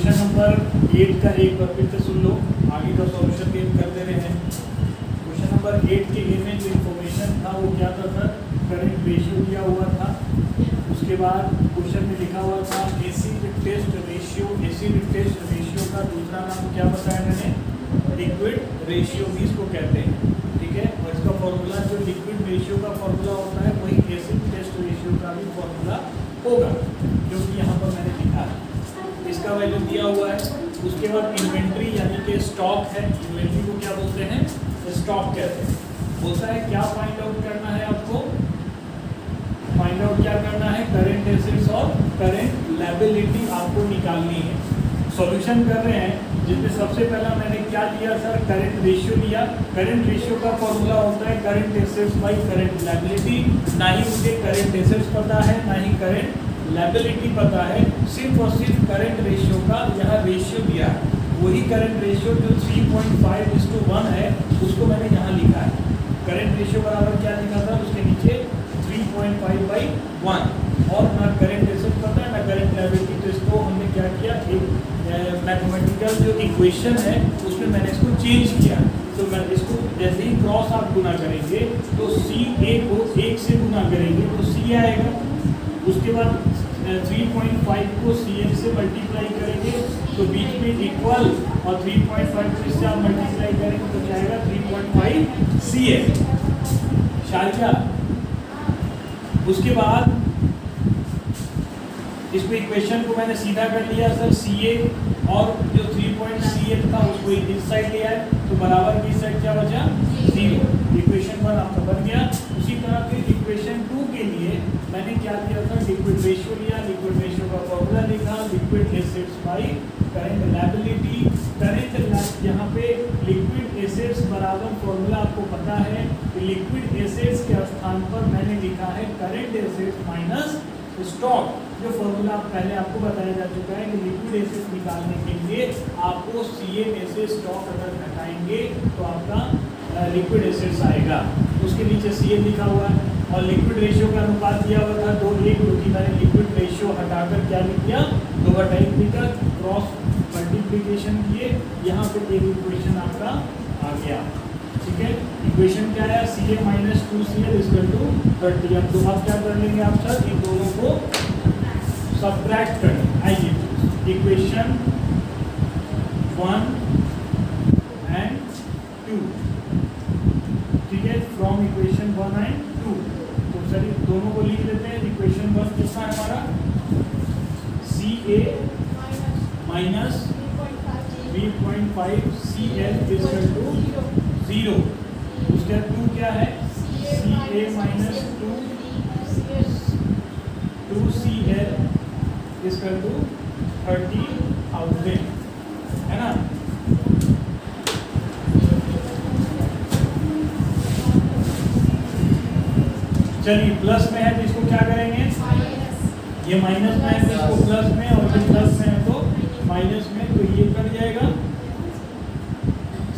Question number 8 का एक बार फिर से सुन लो, आगे का सॉल्यूशन भी कर दे रहे हैं। क्वेश्चन नंबर 8 के ए में जो इन्फॉर्मेशन था वो क्या था सर, करंट रेशियो दिया हुआ था। उसके बाद क्वेश्चन में लिखा हुआ था acid test ratio. Acid test ratio का दूसरा नाम क्या बताया मैंने, लिक्विड रेशियो भी इसको कहते हैं, ठीक है। और इसका फॉर्मूला जो लिक्विड रेशियो का फॉर्मूला होता है वही एसिड टेस्ट रेशियो का भी फॉर्मूला होगा, जो कि यहाँ पर मैंने लिखा है। इसका वैल्यू दिया हुआ है। उसके बाद इन्वेंट्री यानी कि स्टॉक है, इन्वेंट्री को क्या बोलते हैं, स्टॉक कहते हैं। बोलता है क्या फाइंड आउट करना है आपको, फाइंड आउट क्या करना है, करंट एसेट्स और करंट लायबिलिटी आपको निकालनी है। सॉल्यूशन कर रहे हैं जिसमें सबसे पहला मैंने क्या लिया सर, करंट रेशियो लिया। करंट रेशियो का फॉर्मूला होता है current assets by current liability. ना ही मुझे करंट एसेट्स पता है, ना ही करंट लायबिलिटी पता है, सिर्फ और सिर्फ करंट रेशियो का यहाँ रेशियो दिया है। वही करंट रेशियो जो 3.5:1 है उसको मैंने यहाँ लिखा है। करंट रेशियो बराबर क्या लिखा था, उसके नीचे 3.5/1। और ना करंट एसेट पता है ना करंट लायबिलिटी, तो इसको हमने क्या किया, एक मैथमेटिकल जो इक्वेशन है उसमें मैंने इसको चेंज किया। तो मैं इसको जैसे ही क्रॉस आप गुना करेंगे तो CA को 1 से गुना करेंगे तो C आएगा। उसके बाद 3.5 को CN से मल्टीप्लाई करेंगे तो बीच में इक्वल, और 3.5 को इससे आप मल्टीप्लाई करेंगे तो क्या आएगा 3.5 CN शारिका। उसके बाद इस पे इक्वेशन को मैंने सीधा कर लिया सर, CA और जो 3.CN था उसको इस साइड लिया है तो बराबर की साइड क्या बचा, 0। इक्वेशन 1 आपका बन गया। उसी तरह फिर इक्वेशन 2 के लिए मैंने क्या किया था, लिक्विड रेशियो लिया। लिक्विड रेशियो का फॉर्मूला लिखा, liquid assets by current liability. Current यहाँ पे लिक्विड एसेट्स बराबर फॉर्मूला आपको पता है, लिक्विड एसेट्स के स्थान पर मैंने लिखा है करंट एसेट्स माइनस स्टॉक। जो फॉर्मूला पहले आपको बताया जा चुका है कि लिक्विड एसेट्स निकालने के लिए आपको CA में से स्टॉक अगर घटाएंगे तो आपका लिक्विड एसेट्स आएगा। उसके नीचे CA लिखा हुआ है। और लिक्विड रेशियो का अनुपात दिया हुआ था 2:1, क्योंकि मैंने लिक्विड रेशियो हटाकर क्या लिख दिया, 2/2 लिखा, क्रॉस मल्टीप्लिकेशन किए, यहाँ पे एक इक्वेशन आपका आ गया, ठीक है। इक्वेशन क्या है, CA - 2CL = 30। अब तो आप क्या कर लेंगे आप सर, इन दोनों को सब्ट्रैक्ट करें। आइए इक्वेशन 1 एंड 2, ठीक है, फ्रॉम इक्वेशन 1 एंड 2। तो सर दोनों को लिख लेते हैं। इक्वेशन 1 कितना है हमारा, CA - 3.5 CL = 0। उसके बाद 2 क्या है, CA - 2CL = 30,000, है ना। चलिए प्लस में है तो इसको क्या करेंगे, ये माइनस में है तो इसको प्लस में, और ये प्लस में है तो माइनस में, तो ये कट जाएगा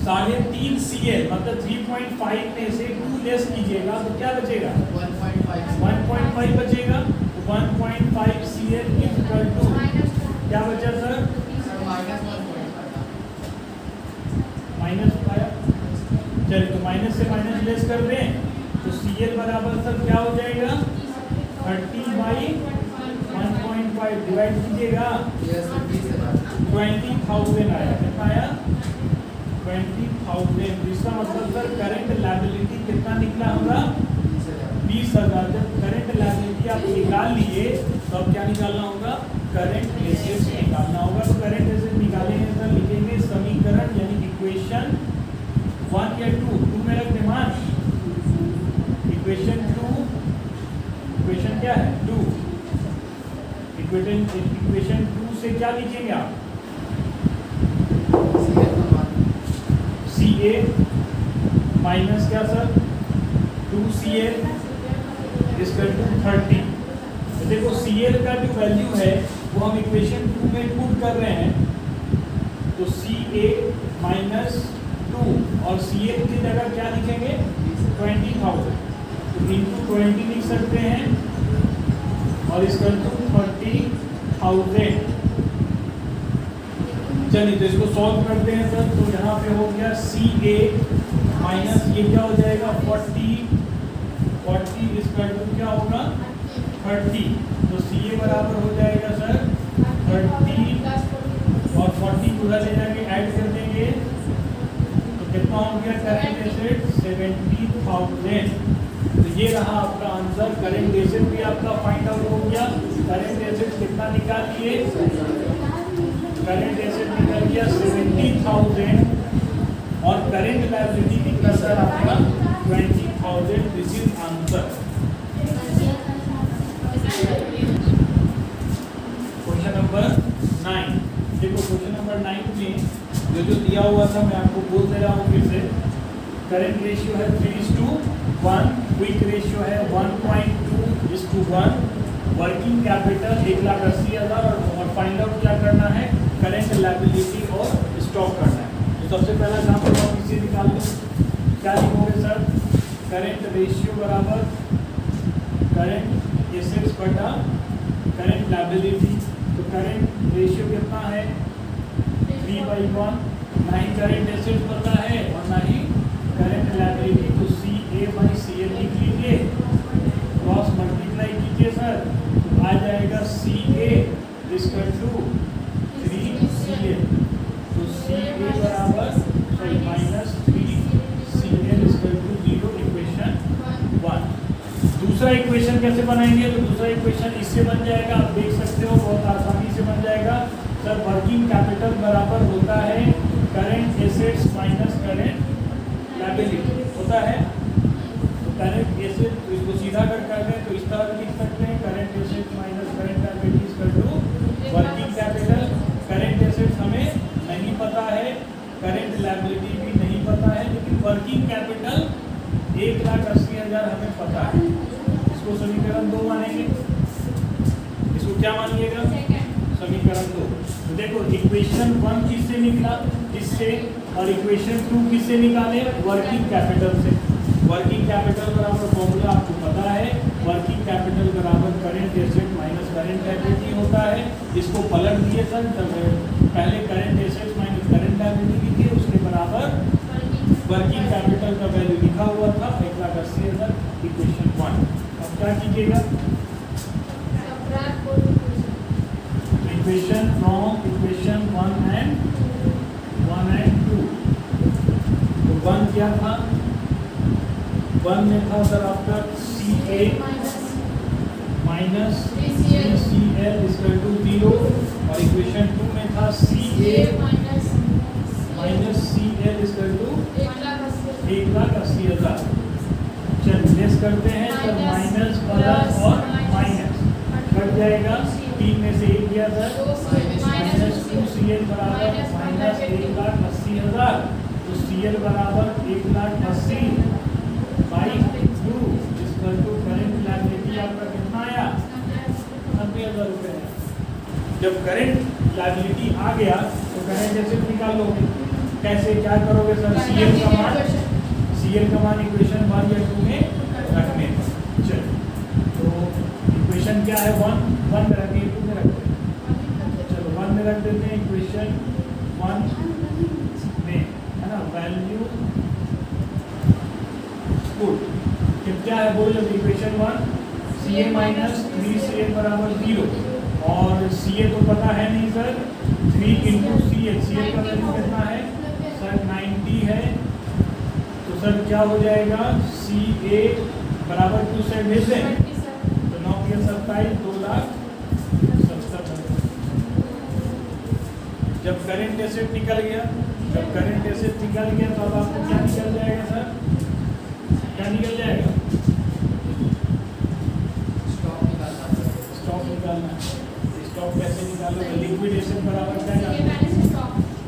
3.5 CL, मतलब 3.5 में से 2 लेस कीजिएगा तो क्या बचेगा, 1.5 बचेगा। 1.5 CL = क्या बचा सर, माइनस पाया। चलिए तो माइनस से माइनस लेस कर दें तो CL बराबर सर क्या हो जाएगा, 30/1.5 डिवाइड कीजिएगा, 20,000 आया। कितना आया, 20,000। इसका मतलब सर करंट लायबिलिटी कितना निकला होगा, 20,000। जब करंट लायबिलिटी आप निकाल लिए तो अब क्या निकालना होगा, करंट एसेट्स निकालना होगा। तो करंट एसेट्स निकालेंगे सर, लिखेंगे समीकरण यानी इक्वेशन 1 या 2 में रख दे मान, इक्वेशन 2, इक्वेशन क्या है 2, इक्वेशन 2 से क्या लिखेंगे आप, CA माइनस क्या सर, 2CL = 30। तो देखो CL का जो वैल्यू है वो हम इक्वेशन 2 में पुट कर रहे हैं, तो CA - 2 और CL की जगह क्या लिखेंगे, 20,000, तो इंटू 20 लिख सकते हैं और इसका 30,000। चलिए तो इसको सॉल्व करते हैं सर। तो यहाँ पे हो गया CA माइनस ये क्या हो जाएगा 40 इसका क्या होगा 30। तो CA बराबर हो जाएगा सर 30 और 40 पूरा ले जाके ऐड कर देंगे तो कितना हो गया करेंट एसेट 70,000। तो ये रहा आपका आंसर। करेंट एसेट भी आपका फाइंड आउट हो गया। करेंट एसेट कितना निकालिए, करेंट एसेट निकल गया 70,000 और करेंट लायबिलिटी कितना सर आपका 20,000। This is answer. Question number 9 देखो, क्वेश्चन नंबर 9 में जो दिया हुआ था मैं आपको बोल दे रहा हूँ फिर से। करेंट रेशियो है 3:1, क्विक रेशियो है 1.2:1, वर्किंग कैपिटल 1,80,000 और फाइंड आउट क्या करना है करेंट लायबिलिटी और स्टॉक करना है। तो सबसे पहला काम तो आप इसे निकाल लो। क्या लिखोगे सर, करेंट रेशियो बराबर करेंट एसेट्स बटा करेंट लायबिलिटी। तो करेंट रेशियो कितना है 3/1, ना ही करेंट एसेट्स पता है और ना ही करेंट लायबिलिटी। तो CA/CL लिख लीजिए, क्रॉस मल्टीप्लाई कीजिए सर, तो आ जाएगा CA इक्वल टू 3CL। तो CA बराबर minus 3CL equal to 0, equation 1। दूसरा इक्वेशन कैसे बनाएंगे, तो दूसरा इक्वेशन इससे बन जाएगा, आप देख सकते हो बहुत आसानी से बन जाएगा सर। वर्किंग कैपिटल बराबर होता है current assets minus current liability होता है। तो करेंट एसेट इसको सीधा कर दें तो इस तरह लिख सकते हैं current assets minus current liability equal to working capital. Current assets हमें नहीं पता है, करेंट लायबिलिटी भी नहीं पता है, लेकिन वर्किंग कैपिटल 1,80,000 हमें पता है। इसको समीकरण 2 मानेंगे। इसको क्या मानिएगा, समीकरण 2। तो देखो इक्वेशन 1 किससे निकला, इससे, और इक्वेशन 2 किससे निकाले, वर्किंग कैपिटल से। वर्किंग कैपिटल बराबर फॉर्मूला आपको पता है, वर्किंग कैपिटल बराबर current asset minus current liability होता है। इसको पलट दिए सर, पहले current asset minus current liability लिखिए, उसके बराबर वर्किंग कैपिटल का वैल्यू लिखा हुआ था 1,80,000, इक्वेशन 1। अब क्या कीजिएगा, इक्वेशन फ्रॉम इक्वेशन 1 एंड 2। तो 1 क्या था, 1 में था सर आपका CA minus 3CL equal to 0 और इक्वेशन 2 में था CA minus CL equal to 1,80,000। चलिए लेस करते हैं सर, माइनस प्लस और माइनस कट जाएगा, 3 में से 1 गया सर, माइनस 2CL बराबर माइनस 1,80,000। तो CL बराबर 1,80,000 by 2 equal to current liability आपका कितना आया 90,000 रुपये। जब करेंट लायबिलिटी आ गया तो करेंट एसेट निकाल लोगे। कैसे, क्या करोगे सर, CL का मान इक्वेशन 1 या 2 में रखने। चलिए तो इक्वेशन क्या है 1 में रखिए, 2 में रखते हैं। चलो 1 में रख देते हैं, इक्वेशन 1 में है ना, वैल्यू पुट क्या है बोलो, जब इक्वेशन 1 CA माइनस 3CL बराबर 0 और CA तो पता है नहीं सर, 3 इंटू CL का वैल्यू कितना है सर 90 है। तो सर क्या हो जाएगा, CA बराबर 2 से भेज दें तो 9 के 27, 2,70,000। जब करेंट एसेट निकल गया, तो अब आपको क्या निकल जाएगा सर, क्या निकल जाएगा, स्टॉक निकालना है। स्टॉक कैसे निकालोगे, लिक्विड एसेट बराबर क्या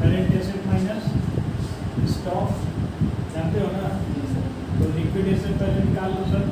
करेंट एसेट माइनस स्टॉक, जानते हो ना। तो लिक्विड एसेट पहले निकाल लो सर,